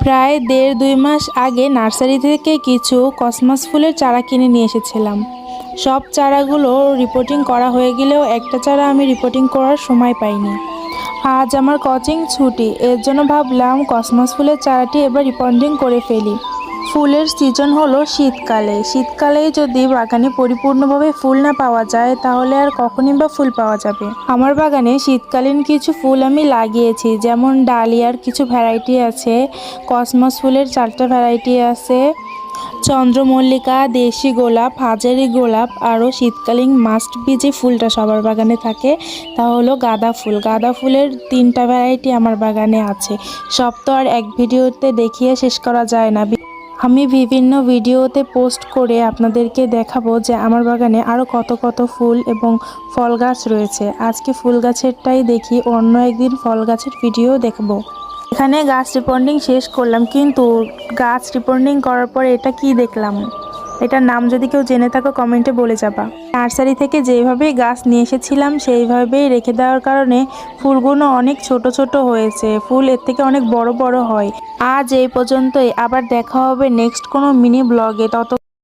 প্রায় ১.৫-২ মাস আগে নার্সারি থেকে কিছু কসমস ফুলের চারা কিনে নিয়ে এসেছিলাম। সব চারাগুলো রিপোর্টিং করা হয়ে গেলেও একটা চারা আমি রিপোর্টিং করার সময় পাইনি। আজ আমার কোচিং ছুটি, এর জন্য ভাবলাম কসমস ফুলের চারাটি এবার রিপোর্টিং করে ফেলি। ফুলের সিজন হলো শীতকালে যদি বাগানে পরিপূর্ণভাবে ফুল না পাওয়া যায় তাহলে আর কখনই বা ফুল পাওয়া যাবে। আমার বাগানে শীতকালীন কিছু ফুল আমি লাগিয়েছি, যেমন ডালিয়ার কিছু ভ্যারাইটি আছে, কসমস ফুলের 4টা ভ্যারাইটি আছে, চন্দ্রমল্লিকা, দেশি গোলাপ, হাজারি গোলাপ, আরও শীতকালীন মাস্ট বি যে ফুলটা সবার বাগানে থাকে তা হলো গাঁদা ফুল। গাঁদা ফুলের 3টা ভ্যারাইটি আমার বাগানে আছে। সব তো আর এক ভিডিওতে দেখিয়ে শেষ করা যায় না। আমি বিভিন্ন ভিডিওতে পোস্ট করে আপনাদেরকে দেখাবো যে আমার বাগানে আরও কত কত ফুল এবং ফল গাছ রয়েছে। আজকে ফুল গাছেরটাই দেখি, অন্য একদিন ফল গাছের ভিডিও দেখব। এখানে গাছ রিপোর্টিং শেষ করলাম, কিন্তু গাছ রিপোর্টিং করার পরে এটা কি দেখলাম, এটার নাম যদি কেউ জেনে থাকো কমেন্টে বলে যাবা। নার্সারি থেকে যেভাবেই গাছ নিয়ে এসেছিলাম সেইভাবেই রেখে দেওয়ার কারণে ফুলগুলো অনেক ছোট ছোট হয়েছে, ফুল এর থেকে অনেক বড় বড় হয়। আজ এই পর্যন্তই, আবার দেখা হবে নেক্সট কোনো মিনি ব্লগে।